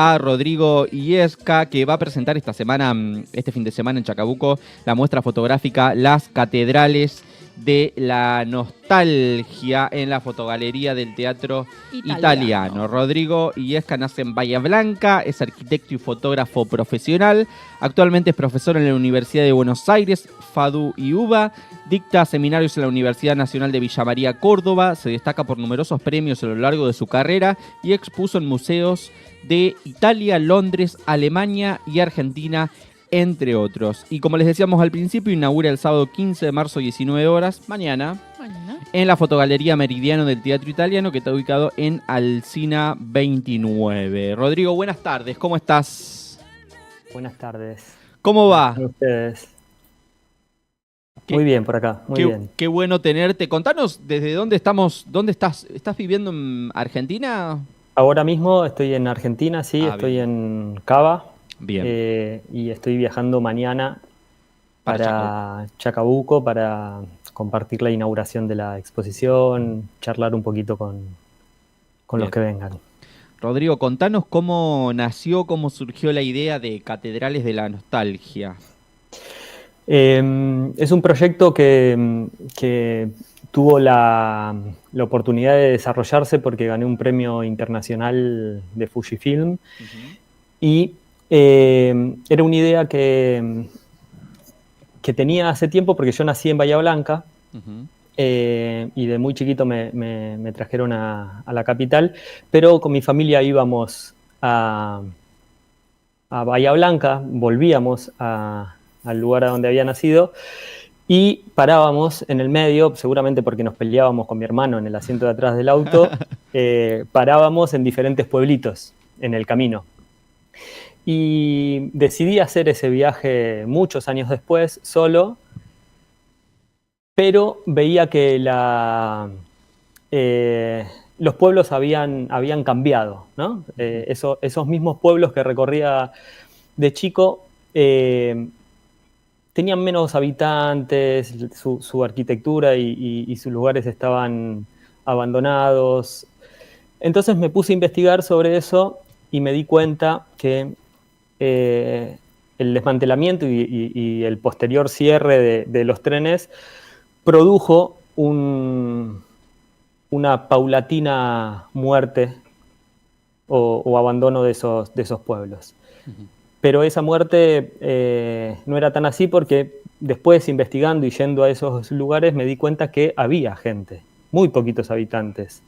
A Rodrigo Illesca, que va a presentar este fin de semana en Chacabuco, la muestra fotográfica Las Catedrales de la Nostalgia en la fotogalería del Teatro Italiano. Rodrigo Illesca nace en Bahía Blanca, es arquitecto y fotógrafo profesional. Actualmente es profesor en la Universidad de Buenos Aires, FADU y UBA. Dicta seminarios en la Universidad Nacional de Villa María, Córdoba. Se destaca por numerosos premios a lo largo de su carrera y expuso en museos de Italia, Londres, Alemania y Argentina, entre otros. Y como les decíamos al principio, inaugura el sábado 15 de marzo, 19 horas, mañana, en la Fotogalería Meridiano del Teatro Italiano, que está ubicado en Alsina 29. Rodrigo, buenas tardes, ¿cómo estás? Buenas tardes. ¿Cómo va? ¿Cómo ustedes? Muy bien por acá, muy bien. Qué bueno tenerte. Contanos desde dónde estás. ¿Estás viviendo en Argentina? Ahora mismo estoy en Argentina, sí, estoy bien. en Cava. Bien. Y estoy viajando mañana para Chacabuco para compartir la inauguración de la exposición, charlar un poquito con los que vengan. Rodrigo, contanos cómo nació, cómo surgió la idea de Catedrales de la Nostalgia. Es un proyecto que tuvo la oportunidad de desarrollarse porque gané un premio internacional de Fujifilm. Y era una idea que tenía hace tiempo porque yo nací en Bahía Blanca. Y de muy chiquito me trajeron a la capital, pero con mi familia íbamos a Bahía Blanca, volvíamos al lugar a donde había nacido y parábamos en el medio, seguramente porque nos peleábamos con mi hermano en el asiento de atrás del auto, parábamos en diferentes pueblitos en el camino. Y decidí hacer ese viaje muchos años después, solo, pero veía que los pueblos habían cambiado, ¿no? Esos mismos pueblos que recorría de chico tenían menos habitantes, su arquitectura y sus lugares estaban abandonados. Entonces me puse a investigar sobre eso y me di cuenta que el desmantelamiento y el posterior cierre de los trenes produjo una paulatina muerte o abandono de esos pueblos. Pero esa muerte no era tan así porque después, investigando y yendo a esos lugares, me di cuenta que había gente, muy poquitos habitantes.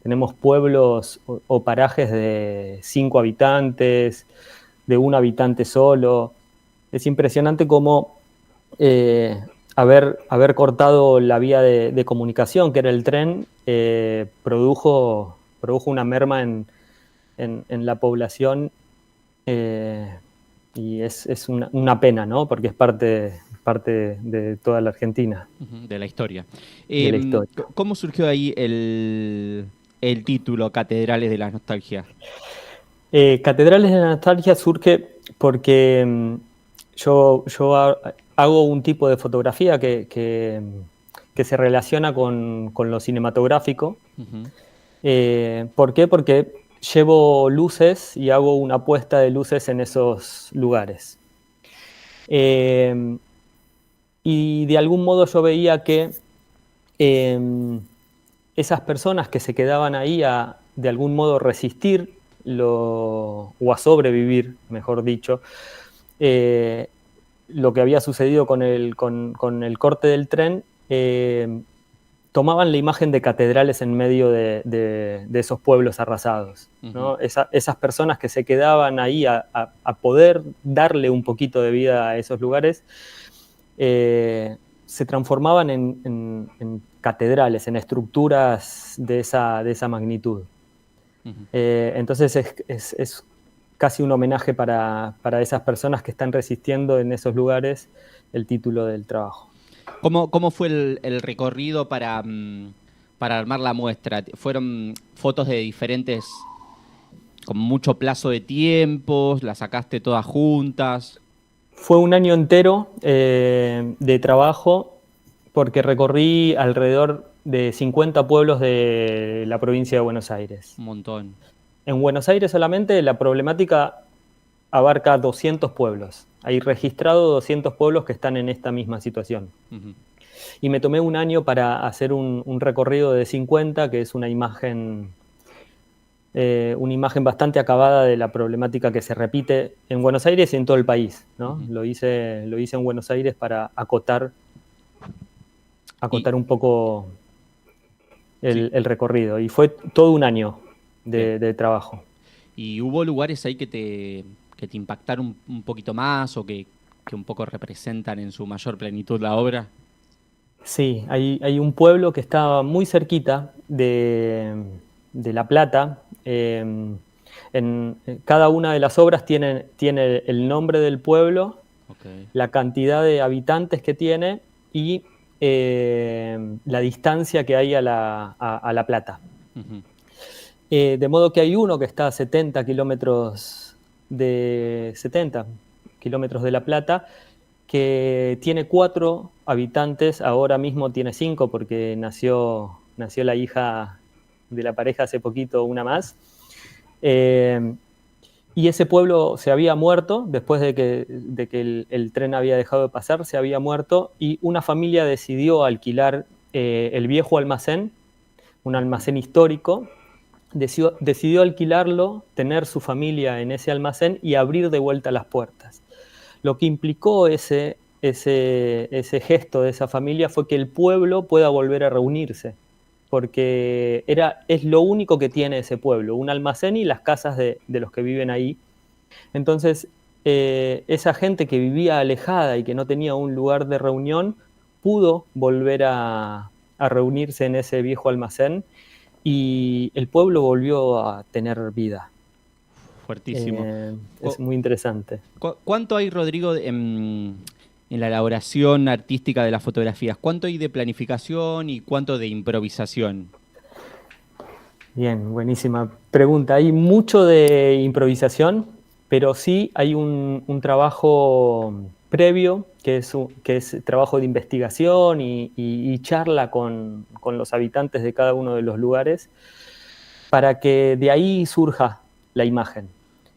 Tenemos pueblos o parajes de 5 habitantes, de 1 habitante solo. Es impresionante cómo haber cortado la vía de comunicación, que era el tren, produjo una merma en la población. Y es una pena, ¿no? Porque es parte de toda la Argentina. De la historia. De la historia. ¿Cómo surgió ahí el título Catedrales de la Nostalgia? Catedrales de la Nostalgia surge porque yo hago un tipo de fotografía que se relaciona con lo cinematográfico. ¿Por qué? Porque llevo luces y hago una puesta de luces en esos lugares. Y de algún modo yo veía que esas personas que se quedaban ahí a de algún modo resistir o a sobrevivir, mejor dicho, lo que había sucedido con el corte del tren, tomaban la imagen de catedrales en medio de esos pueblos arrasados, ¿no? Esas personas que se quedaban ahí a poder darle un poquito de vida a esos lugares, se transformaban en catedrales, en estructuras de esa magnitud. Entonces es casi un homenaje para esas personas que están resistiendo en esos lugares, el título del trabajo. ¿Cómo fue el recorrido para armar la muestra? ¿Fueron fotos de diferentes, con mucho plazo de tiempos? ¿Las sacaste todas juntas? Fue un año entero de trabajo porque recorrí alrededor de 50 pueblos de la provincia de Buenos Aires. Un montón. En Buenos Aires solamente la problemática abarca 200 pueblos. Hay registrado 200 pueblos que están en esta misma situación. Y me tomé un año para hacer un recorrido de 50, que es una imagen bastante acabada de la problemática que se repite en Buenos Aires y en todo el país, ¿no? Lo hice en Buenos Aires para acotar un poco el recorrido. Y fue todo un año de trabajo. ¿Y hubo lugares ahí que te impactaron un poquito más o que un poco representan en su mayor plenitud la obra? Sí, hay un pueblo que está muy cerquita de La Plata. En cada una de las obras tiene el nombre del pueblo, la cantidad de habitantes que tiene y la distancia que hay a La Plata. De modo que hay uno que está a 70 kilómetros de La Plata, que tiene 4 habitantes, ahora mismo tiene 5 porque nació la hija de la pareja hace poquito, una más. Y ese pueblo se había muerto, después de que el tren había dejado de pasar, se había muerto, y una familia decidió alquilar el viejo almacén, un almacén histórico, decidió alquilarlo, tener su familia en ese almacén y abrir de vuelta las puertas. Lo que implicó ese gesto de esa familia fue que el pueblo pueda volver a reunirse, porque es lo único que tiene ese pueblo, un almacén y las casas de los que viven ahí. Entonces, esa gente que vivía alejada y que no tenía un lugar de reunión, pudo volver a reunirse en ese viejo almacén y el pueblo volvió a tener vida. Fuertísimo. Es muy interesante. ¿Cuánto hay, Rodrigo, en la elaboración artística de las fotografías? ¿Cuánto hay de planificación y cuánto de improvisación? Bien, buenísima pregunta. Hay mucho de improvisación, pero sí hay un trabajo previo, que es trabajo de investigación y charla con los habitantes de cada uno de los lugares, para que de ahí surja la imagen.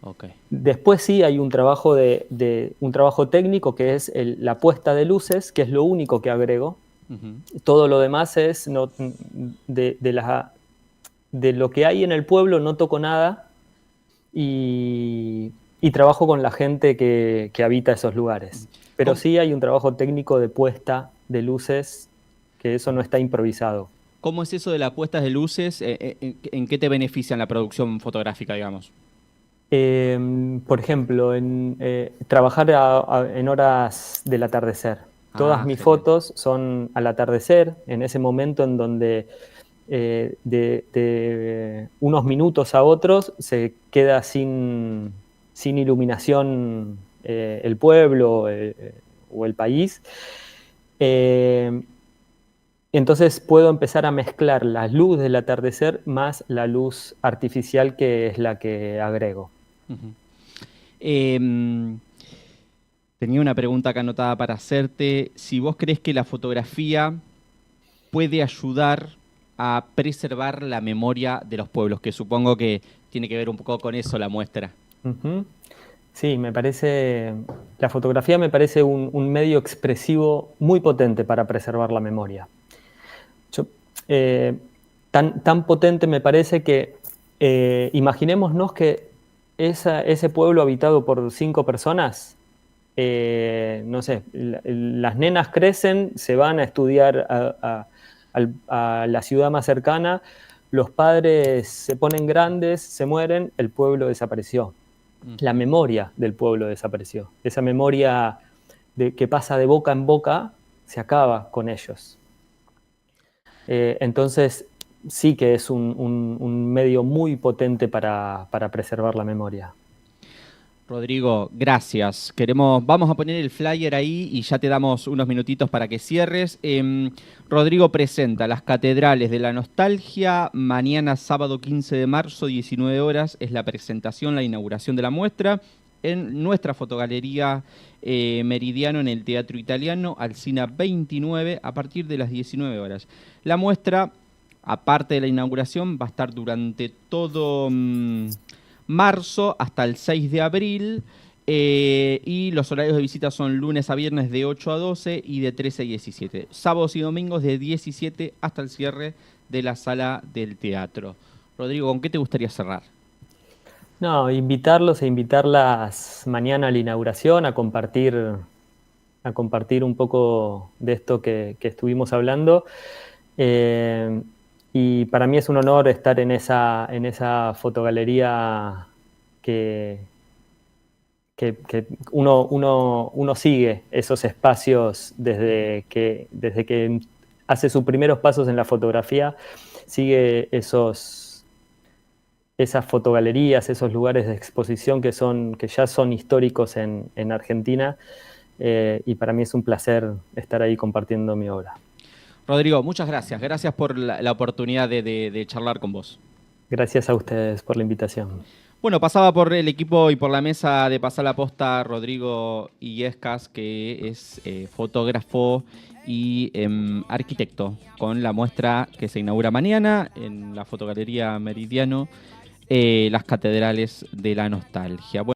Okay. Después sí hay un trabajo un trabajo técnico, que es la puesta de luces, que es lo único que agrego. Todo lo demás es de lo que hay en el pueblo, no toco nada y trabajo con la gente que habita esos lugares. Pero sí hay un trabajo técnico de puesta de luces, que eso no está improvisado. ¿Cómo es eso de las puestas de luces? ¿En qué te beneficia en la producción fotográfica, digamos? Por ejemplo, trabajar en horas del atardecer. Todas mis fotos son al atardecer, en ese momento en donde de unos minutos a otros se queda sin iluminación el pueblo o el país. Entonces puedo empezar a mezclar la luz del atardecer más la luz artificial, que es la que agrego. Tenía una pregunta acá anotada para hacerte. Si vos crees que la fotografía puede ayudar a preservar la memoria de los pueblos, que supongo que tiene que ver un poco con eso la muestra. Sí, la fotografía me parece un medio expresivo muy potente para preservar la memoria. Tan potente me parece que imaginémonos que ese pueblo habitado por 5 personas, no sé, las nenas crecen, se van a estudiar a la ciudad más cercana, los padres se ponen grandes, se mueren, el pueblo desapareció. La memoria del pueblo desapareció. Esa memoria que pasa de boca en boca se acaba con ellos. Entonces sí que es un medio muy potente para preservar la memoria. Rodrigo, gracias. Vamos a poner el flyer ahí y ya te damos unos minutitos para que cierres. Rodrigo presenta Las Catedrales de la Nostalgia. Mañana, sábado 15 de marzo, 19 horas, es la presentación, la inauguración de la muestra en nuestra fotogalería Meridiano, en el Teatro Italiano, Alsina 29, a partir de las 19 horas. La muestra aparte de la inauguración, va a estar durante todo marzo hasta el 6 de abril. Y los horarios de visita son lunes a viernes de 8 a 12 y de 13 a 17. Sábados y domingos de 17 hasta el cierre de la sala del teatro. Rodrigo, ¿con qué te gustaría cerrar? No, invitarlos e invitarlas mañana a la inauguración a compartir un poco de esto que estuvimos hablando. Y para mí es un honor estar en esa fotogalería que uno sigue esos espacios desde que hace sus primeros pasos en la fotografía, sigue esas fotogalerías, esos lugares de exposición que ya son históricos en Argentina, y para mí es un placer estar ahí compartiendo mi obra. Rodrigo, muchas gracias. Gracias por la oportunidad de charlar con vos. Gracias a ustedes por la invitación. Bueno, pasaba por el equipo y por la mesa de Pasar la Posta Rodrigo Illescas, que es fotógrafo y arquitecto, con la muestra que se inaugura mañana en la Fotogalería Meridiano, Las Catedrales de la Nostalgia.